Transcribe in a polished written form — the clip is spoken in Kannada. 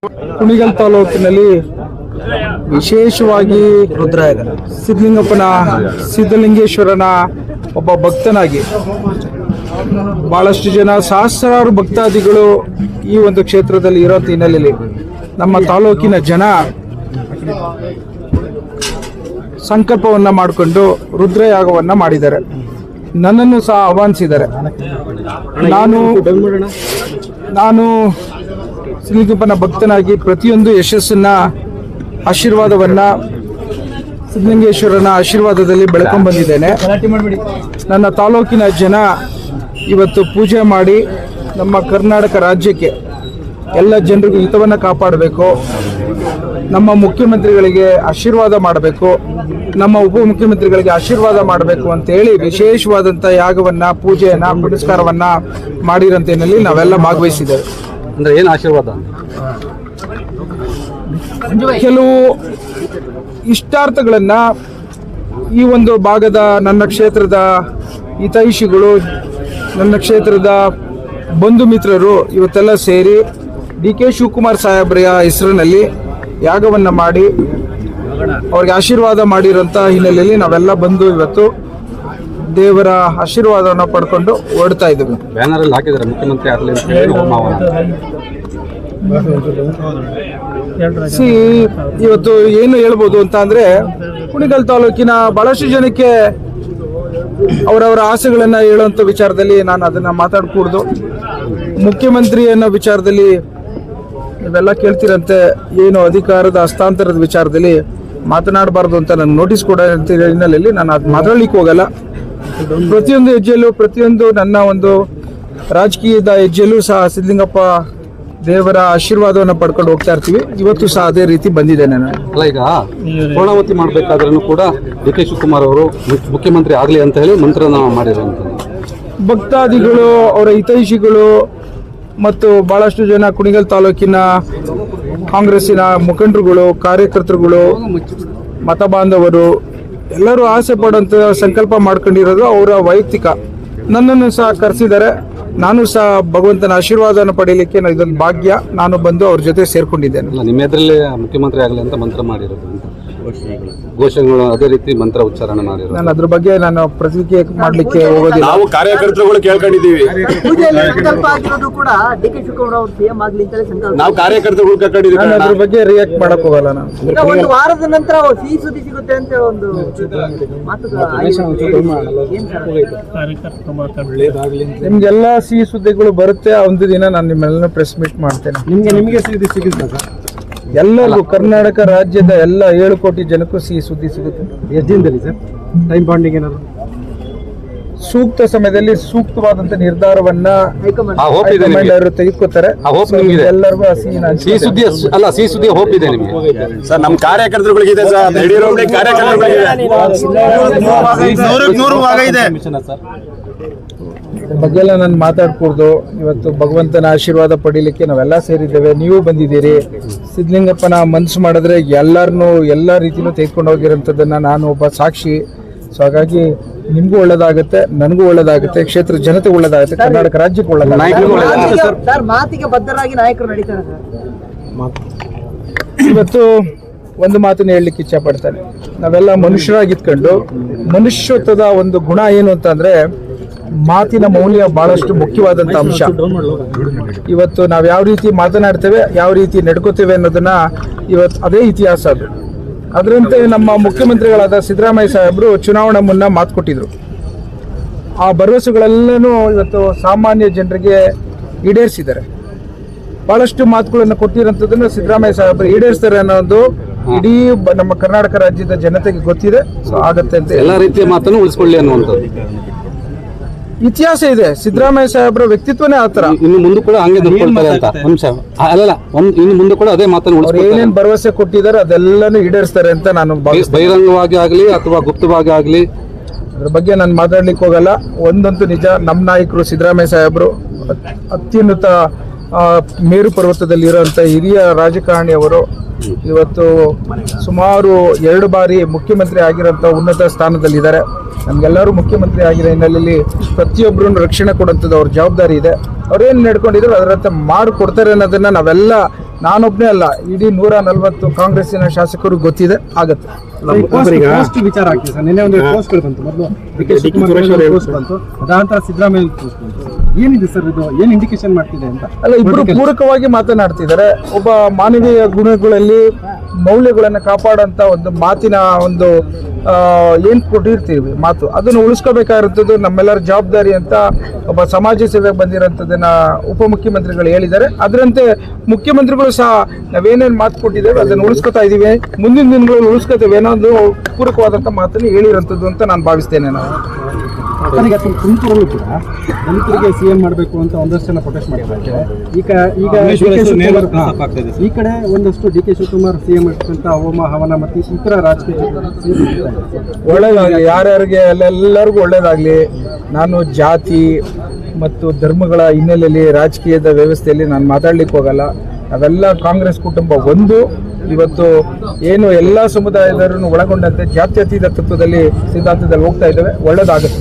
ಕುಣಿಗಲ್ ತಾಲೂಕಿನಲ್ಲಿ ವಿಶೇಷವಾಗಿ ಸಿದ್ಧಲಿಂಗೇಶ್ವರನ ಒಬ್ಬ ಭಕ್ತನಾಗಿ ಬಹಳಷ್ಟು ಜನ ಸಹಸ್ರಾರು ಭಕ್ತಾದಿಗಳು ಈ ಒಂದು ಕ್ಷೇತ್ರದಲ್ಲಿ ಇರೋ ಹಿನ್ನೆಲೆಯಲ್ಲಿ ನಮ್ಮ ತಾಲೂಕಿನ ಜನ ಸಂಕಲ್ಪವನ್ನ ಮಾಡಿಕೊಂಡು ರುದ್ರಯಾಗವನ್ನ ಮಾಡಿದ್ದಾರೆ. ನನ್ನನ್ನು ಸಹ ಆಹ್ವಾನಿಸಿದ್ದಾರೆ. ನಾನು ಸಿದ್ಧಲಿಂಗಪ್ಪನ ಭಕ್ತನಾಗಿ ಪ್ರತಿಯೊಂದು ಯಶಸ್ಸನ್ನ ಆಶೀರ್ವಾದವನ್ನ ಸಿದ್ಧಲಿಂಗೇಶ್ವರನ ಆಶೀರ್ವಾದದಲ್ಲಿ ಬೆಳ್ಕೊಂಡು ಬಂದಿದ್ದೇನೆ. ನನ್ನ ತಾಲೂಕಿನ ಜನ ಇವತ್ತು ಪೂಜೆ ಮಾಡಿ ನಮ್ಮ ಕರ್ನಾಟಕ ರಾಜ್ಯಕ್ಕೆ ಎಲ್ಲ ಜನರಿಗೂ ಹಿತವನ್ನು ಕಾಪಾಡಬೇಕು, ನಮ್ಮ ಮುಖ್ಯಮಂತ್ರಿಗಳಿಗೆ ಆಶೀರ್ವಾದ ಮಾಡಬೇಕು, ನಮ್ಮ ಉಪಮುಖ್ಯಮಂತ್ರಿಗಳಿಗೆ ಆಶೀರ್ವಾದ ಮಾಡಬೇಕು ಅಂತೇಳಿ ವಿಶೇಷವಾದಂಥ ಯಾಗವನ್ನ ಪೂಜೆಯನ್ನ ಪುರಸ್ಕಾರವನ್ನ ಮಾಡಿರಂತೇನಲ್ಲಿ ನಾವೆಲ್ಲ ಭಾಗವಹಿಸಿದ್ದೇವೆ. ಅಂದ್ರೆ ಏನು ಆಶೀರ್ವಾದ? ಕೆಲವು ಇಷ್ಟಾರ್ಥಗಳನ್ನ ಈ ಒಂದು ಭಾಗದ ನನ್ನ ಕ್ಷೇತ್ರದ ಹಿತೈಷಿಗಳು, ನನ್ನ ಕ್ಷೇತ್ರದ ಬಂಧು ಮಿತ್ರರು ಇವತ್ತೆಲ್ಲ ಸೇರಿ ಡಿ.ಕೆ. ಶಿವಕುಮಾರ್ ಸಾಹೇಬ್ರ ಹೆಸರಿನಲ್ಲಿ ಯಾಗವನ್ನ ಮಾಡಿ ಅವ್ರಿಗೆ ಆಶೀರ್ವಾದ ಮಾಡಿರೋಂಥ ಹಿನ್ನೆಲೆಯಲ್ಲಿ ನಾವೆಲ್ಲ ಬಂದು ಇವತ್ತು ದೇವರ ಆಶೀರ್ವಾದವನ್ನು ಪಡ್ಕೊಂಡು ಹೊರಡ್ತಾ ಇದ್ದೀವಿ. ಬ್ಯಾನರ್ ಅಲ್ಲಿ ಹಾಕಿದ್ದಾರೆ ಮುಖ್ಯಮಂತ್ರಿ ಆಗಲಿ ಅಂತ ಹೇಳಿ ಇವತ್ತು ಏನು ಹೇಳ್ಬೋದು ಅಂತ ಅಂದ್ರೆ, ಕುಣಿಗಲ್ ತಾಲೂಕಿನ ಬಹಳಷ್ಟು ಜನಕ್ಕೆ ಅವರವರ ಆಸೆಗಳನ್ನ ಹೇಳುವಂತ ವಿಚಾರದಲ್ಲಿ ನಾನು ಅದನ್ನ ಮಾತಾಡ್ಕೂಡ್ದು. ಮುಖ್ಯಮಂತ್ರಿ ಅನ್ನೋ ವಿಚಾರದಲ್ಲಿ ನೀವೆಲ್ಲ ಕೇಳ್ತಿರಂತೆ, ಏನು ಅಧಿಕಾರದ ಹಸ್ತಾಂತರದ ವಿಚಾರದಲ್ಲಿ ಮಾತನಾಡಬಾರ್ದು ಅಂತ ನಾನು ನೋಟಿಸ್ ಕೊಡೋ ಹಿನ್ನೆಲೆಯಲ್ಲಿ ನಾನು ಅದು ಮಾತಾಡ್ಲಿಕ್ಕೆ ಹೋಗಲ್ಲ. ಪ್ರತಿಯೊಂದು ಹೆಜ್ಜೆಯಲ್ಲೂ, ಪ್ರತಿಯೊಂದು ನನ್ನ ಒಂದು ರಾಜಕೀಯದ ಹೆಜ್ಜೆಯಲ್ಲೂ ಸಹ ಸಿದ್ಧಲಿಂಗಪ್ಪ ದೇವರ ಆಶೀರ್ವಾದವನ್ನು ಪಡ್ಕೊಂಡು ಹೋಗ್ತಾ ಇರ್ತೀವಿ. ಇವತ್ತು ಸಹ ಅದೇ ರೀತಿ ಬಂದಿದ್ದೇನೆ ನಾನು. ಅಲ್ಲ, ಈಗ ಪೂರ್ಣಾವತಿ ಮಾಡಬೇಕಾದ್ರೂ ಕೂಡ ಡಿ.ಕೆ. ಶಿವಕುಮಾರ್ ಅವರು ಮುಖ್ಯಮಂತ್ರಿ ಆಗಲಿ ಅಂತ ಹೇಳಿ ಮಂತ್ರನ ಮಾಡಿರುವಂತ ಭಕ್ತಾದಿಗಳು, ಅವರ ಹಿತೈಷಿಗಳು ಮತ್ತು ಬಹಳಷ್ಟು ಜನ ಕುಣಿಗಲ್ ತಾಲೂಕಿನ ಕಾಂಗ್ರೆಸ್ಸಿನ ಮುಖಂಡರುಗಳು, ಕಾರ್ಯಕರ್ತರುಗಳು, ಮತ ಬಾಂಧವರು ಎಲ್ಲರೂ ಆಸೆ ಪಡುವಂತ ಸಂಕಲ್ಪ ಮಾಡ್ಕೊಂಡಿರೋದು ಅವರ ವೈಯಕ್ತಿಕ. ನನ್ನನ್ನು ಸಹ ಕರೆಸಿದ್ದಾರೆ. ನಾನು ಸಹ ಭಗವಂತನ ಆಶೀರ್ವಾದವನ್ನು ಪಡೆಯಲಿಕ್ಕೆ ಇದೊಂದು ಭಾಗ್ಯ. ನಾನು ಬಂದು ಅವ್ರ ಜೊತೆ ಸೇರ್ಕೊಂಡಿದ್ದೇನೆ. ನಿಮ್ಮ ಎದುರಲ್ಲಿ ಮುಖ್ಯಮಂತ್ರಿ ಆಗಲಿ ಅಂತ ಮಂತ್ರ ಮಾಡಿರೋದು, ಘೋಷಣೆಗಳು ಅದೇ ರೀತಿ ಮಂತ್ರ ಉಚ್ಚಾರಣೆ ಮಾಡಿರೋದು. ನಾನು ಅದ್ರ ಬಗ್ಗೆ ನಾನು ಪ್ರತಿಕ್ರಿಯೆ ಮಾಡ್ಲಿಕ್ಕೆ ಹೋಗೋದಿಲ್ಲ. ನಾವು ಕಾರ್ಯಕರ್ತರುಗಳು ಕೇಳ್ಕೊಂಡಿದ್ದೀವಿ. ನಾವು ಕಾರ್ಯಕರ್ತರುಗಳು ಕೇಳ್ಕೊಂಡಿದ್ದೀವಿ. ನಾನು ಅದ್ರ ಬಗ್ಗೆ ರಿಯಾಕ್ಟ್ ಮಾಡಕ್ ಹೋಗಲ್ಲ. ನಾನು ಒಂದು ವಾರದ ನಂತರ ಸಿಹಿ ಸುದ್ದಿ ಸಿಗುತ್ತೆ ಅಂತ ಒಂದು ನಿಮ್ಗೆಲ್ಲ ಸಿಹಿ ಸುದ್ದಿಗಳು ಬರುತ್ತೆ. ಒಂದು ದಿನ ನಾನು ನಿಮ್ಮೆಲ್ಲ ಪ್ರೆಸ್ ಮೀಟ್ ಮಾಡ್ತೇನೆ. ನಿಮಗೆ ಸಿಹಿ ಸಿಗುತ್ತೆ ಎಲ್ಲರಿಗೂ, ಕರ್ನಾಟಕ ರಾಜ್ಯದ ಎಲ್ಲ 7 ಕೋಟಿ ಜನಕ್ಕೂ ಸಿಹಿ ಸುದ್ದಿ ಸಿಗುತ್ತೆ. ಎದ್ದಿಂದಲೇ ಸರ್ ಟೈಮ್ ಬಾಂಡಿಂಗ್ ಏನಾದ್ರು ಸೂಕ್ತ ಸಮಯದಲ್ಲಿ ಸೂಕ್ತವಾದಂತ ನಿರ್ಧಾರವನ್ನ ತೆಗೆದುಕೊತಾರೆ. ಎಲ್ಲರಿಗೂ ಸಿಹಿ ಸುದ್ದಿ ಅಲ್ಲ, ಸಿಹಿ ಸುದ್ದಿ ಹೋಪ್ ಇದೆ ನಿಮಗೆ ಸರ್. ನಮ್ಮ ಕಾರ್ಯಕರ್ತರುಗಳಿಗಿದೆ ಸರ್, ಯಡಿಯೂರಪ್ಪ ಬಗ್ಗೆ ಎಲ್ಲ ನಾನು ಮಾತಾಡ್ಕೂಡ್ದು. ಇವತ್ತು ಭಗವಂತನ ಆಶೀರ್ವಾದ ಪಡೀಲಿಕ್ಕೆ ನಾವೆಲ್ಲ ಸೇರಿದ್ದೇವೆ. ನೀವು ಬಂದಿದ್ದೀರಿ. ಸಿದ್ಧಲಿಂಗಪ್ಪನ ಮನಸ್ಸು ಮಾಡಿದ್ರೆ ಎಲ್ಲರನ್ನೂ ಎಲ್ಲ ರೀತಿಯೂ ತೆಗೆದುಕೊಂಡು ಹೋಗಿರೋಂಥದ್ದನ್ನ ನಾನು ಒಬ್ಬ ಸಾಕ್ಷಿ. ಸೊ ಹಾಗಾಗಿ ನಿಮಗೂ ಒಳ್ಳೇದಾಗುತ್ತೆ, ನನಗೂ ಒಳ್ಳೇದಾಗುತ್ತೆ, ಕ್ಷೇತ್ರ ಜನತೆ ಒಳ್ಳೇದಾಗುತ್ತೆ, ಕರ್ನಾಟಕ ರಾಜ್ಯಕ್ಕೆ ಒಳ್ಳೇದಾಗುತ್ತೆ. ಮಾತಿಗೆ ಬದ್ಧರಾಗಿ ನಾಯಕರು ನಡೀತಾರೆ. ಇವತ್ತು ಒಂದು ಮಾತನ್ನ ಹೇಳಲಿಕ್ಕೆ ಇಚ್ಛೆ ಪಡ್ತಾನೆ. ನಾವೆಲ್ಲ ಮನುಷ್ಯರಾಗಿದ್ಕೊಂಡು, ಮನುಷ್ಯತ್ವದ ಒಂದು ಗುಣ ಏನು ಅಂತಂದ್ರೆ ಮಾತಿನ ಮೌಲ್ಯ ಬಹಳಷ್ಟು ಮುಖ್ಯವಾದಂತ ಅಂಶ. ಇವತ್ತು ನಾವು ಯಾವ ರೀತಿ ಮಾತನಾಡ್ತೇವೆ, ಯಾವ ರೀತಿ ನಡ್ಕೋತೇವೆ ಅನ್ನೋದನ್ನ ಇವತ್ತು ಅದೇ ಇತಿಹಾಸ ಅದು. ಅದರಂತೆ ನಮ್ಮ ಮುಖ್ಯಮಂತ್ರಿಗಳಾದ ಸಿದ್ದರಾಮಯ್ಯ ಸಾಹೇಬರು ಚುನಾವಣೆ ಮುನ್ನ ಮಾತು ಕೊಟ್ಟಿದ್ರು. ಆ ಭರವಸೆಗಳೆಲ್ಲನೂ ಇವತ್ತು ಸಾಮಾನ್ಯ ಜನರಿಗೆ ಈಡೇರಿಸಿದ್ದಾರೆ. ಬಹಳಷ್ಟು ಮಾತುಗಳನ್ನು ಕೊಟ್ಟಿರೋಂಥದ್ದನ್ನು ಸಿದ್ದರಾಮಯ್ಯ ಸಾಹೇಬರು ಈಡೇರಿಸ್ತಾರೆ ಅನ್ನೋದು ಇಡೀ ನಮ್ಮ ಕರ್ನಾಟಕ ರಾಜ್ಯದ ಜನತೆಗೆ ಗೊತ್ತಿದೆ. ಸೊ ಆಗತ್ತೆ ಅಂತ ಎಲ್ಲ ರೀತಿಯ ಮಾತನ್ನು ಉಳಿಸ್ಕೊಳ್ಳಿ ಅನ್ನುವಂಥದ್ದು ಇತಿಹಾಸ ಇದೆ. ಸಿದ್ದರಾಮಯ್ಯ ಸಾಹೇಬ್ರ ವ್ಯಕ್ತಿತ್ವನೇ ಆತರ. ಇನ್ನು ಮುಂದೆ ಕೂಡ ಹಂಗೆ ನಡ್ಕೊಳ್ತಾರೆ ಅಂತ ಅಂಶ ಅಲ್ಲ. ಇನ್ನು ಮುಂದೆ ಕೂಡ ಅದೇ ಮಾತನ್ನು ಏನೇನ್ ಭರವಸೆ ಕೊಟ್ಟಿದ್ದಾರೆ ಅದೆಲ್ಲಾನು ಈಡೇರಿಸ್ತಾರೆ ಅಂತ ನಾನು ಬಹಿರಂಗವಾಗಿ ಆಗ್ಲಿ ಅಥವಾ ಗುಪ್ತವಾಗಿ ಆಗ್ಲಿ ಅದ್ರ ಬಗ್ಗೆ ನಾನು ಮಾತಾಡ್ಲಿಕ್ಕೆ ಹೋಗಲ್ಲ. ಒಂದಂತೂ ನಿಜ, ನಮ್ಮ ನಾಯಕರು ಸಿದ್ದರಾಮಯ್ಯ ಸಾಹೇಬರು ಅತ್ಯುನ್ನತ ಮೇರು ಪರ್ವತದಲ್ಲಿರುವಂತ ಹಿರಿಯ ರಾಜಕಾರಣಿಯವರು. ಇವತ್ತು ಸುಮಾರು 2 ಬಾರಿ ಮುಖ್ಯಮಂತ್ರಿ ಆಗಿರೋಂಥ ಉನ್ನತ ಸ್ಥಾನದಲ್ಲಿದ್ದಾರೆ. ನಮಗೆಲ್ಲರೂ ಮುಖ್ಯಮಂತ್ರಿ ಆಗಿರೋ ಹಿನ್ನೆಲೆಯಲ್ಲಿ ಪ್ರತಿಯೊಬ್ಬರನ್ನು ರಕ್ಷಣೆ ಕೊಡುವಂಥದ್ದು ಅವ್ರ ಜವಾಬ್ದಾರಿ ಇದೆ. ಅವ್ರೇನು ನಡ್ಕೊಂಡಿದ್ರು ಅದರಂತೆ ಮಾಡಿಕೊಡ್ತಾರೆ ಅನ್ನೋದನ್ನ ನಾವೆಲ್ಲ ನಾನೊಬ್ಬನೇ ಅಲ್ಲ, ಇಡೀ 140 ಕಾಂಗ್ರೆಸ್ಸಿನ ಶಾಸಕರು ಗೊತ್ತಿದೆ, ಆಗತ್ತೆ. ಪೋಸ್ಟ್ ವಿಚಾರ ಆಗ್ತದೆ ಸರ್. ನಿನ್ನೆ ಒಂದು ಪೋಸ್ಟ್ ಬಂತು, ಮೊದಲು ಡಿ.ಕೆ. ಶಿವಕುಮಾರ್ ಪೋಸ್ಟ್ ಬಂತು, ಅದಾಂತರ ಸಿದ್ದರಾಮಯ್ಯ ಪೋಸ್ಟ್ ಬಂತು. ಏನಿದೆ ಸರ್ ಇದು, ಏನು ಇಂಡಿಕೇಶನ್ ಮಾಡ್ತಿದೆ ಅಂತ? ಅಲ್ಲ, ಇಬ್ಬರು ಪೂರಕವಾಗಿ ಮಾತನಾಡ್ತಿದ್ದಾರೆ. ಒಬ್ಬ ಮಾನವೀಯ ಗುಣಗಳಲ್ಲಿ ಮೌಲ್ಯಗಳನ್ನು ಕಾಪಾಡೋಂಥ ಒಂದು ಮಾತಿನ ಒಂದು ಏನು ಕೊಟ್ಟಿರ್ತೀವಿ ಮಾತು, ಅದನ್ನು ಉಳಿಸ್ಕೋಬೇಕಾಗಿರುತ್ತದೆ ನಮ್ಮೆಲ್ಲರ ಜವಾಬ್ದಾರಿ ಅಂತ ಒಬ್ಬ ಸಮಾಜ ಸೇವೆಗೆ ಬಂದಿರೋಂಥದ್ದನ್ನ ಉಪಮುಖ್ಯಮಂತ್ರಿಗಳು ಹೇಳಿದ್ದಾರೆ. ಅದರಂತೆ ಮುಖ್ಯಮಂತ್ರಿಗಳು ಸಹ ನಾವೇನೇನು ಮಾತು ಕೊಟ್ಟಿದ್ದೇವೆ ಅದನ್ನು ಉಳಿಸ್ಕೊತಾ ಇದ್ದೀವಿ, ಮುಂದಿನ ದಿನಗಳಲ್ಲಿ ಉಳಿಸ್ಕೊತೇವೆ ಏನೋ ಒಂದು ಪೂರಕವಾದಂಥ ಮಾತನ್ನು ಹೇಳಿರೋಂಥದ್ದು ಅಂತ ನಾನು ಭಾವಿಸ್ತೇನೆ. ನಾವು ಈಗ ತುಮಕೂರಲ್ಲೂ ಕೂಡ ದಲಿತರಿಗೆ ಸಿಎಂ ಮಾಡಬೇಕು ಅಂತ ಒಂದಷ್ಟು ಜನ ಪ್ರೊಟೆಸ್ಟ್ ಮಾಡ್ತಾರೆ. ಈಗ ಈ ಕಡೆ ಒಂದಷ್ಟು ಡಿ.ಕೆ. ಶಿವಕುಮಾರ್ ಸಿಎಂ ಅಂತ ಹೋಮ ಹವನ ಮತ್ತು ಇತರ ರಾಜಕೀಯ ಒಳ್ಳೇದಾಗಲಿ, ಯಾರ್ಯಾರಿಗೆ ಎಲ್ಲರಿಗೂ ಒಳ್ಳೇದಾಗಲಿ. ನಾನು ಜಾತಿ ಮತ್ತು ಧರ್ಮಗಳ ಹಿನ್ನೆಲೆಯಲ್ಲಿ ರಾಜಕೀಯದ ವ್ಯವಸ್ಥೆಯಲ್ಲಿ ನಾನು ಮಾತಾಡ್ಲಿಕ್ಕೆ ಹೋಗಲ್ಲ. ನಾವೆಲ್ಲ ಕಾಂಗ್ರೆಸ್ ಕುಟುಂಬ ಒಂದು. ಇವತ್ತು ಏನು ಎಲ್ಲ ಸಮುದಾಯದವರನ್ನು ಒಳಗೊಂಡಂತೆ ಜಾತ್ಯತೀತ ತತ್ವದಲ್ಲಿ ಸಿದ್ಧಾಂತದಲ್ಲಿ ಹೋಗ್ತಾ ಇದ್ದೇವೆ. ಒಳ್ಳೇದಾಗುತ್ತೆ.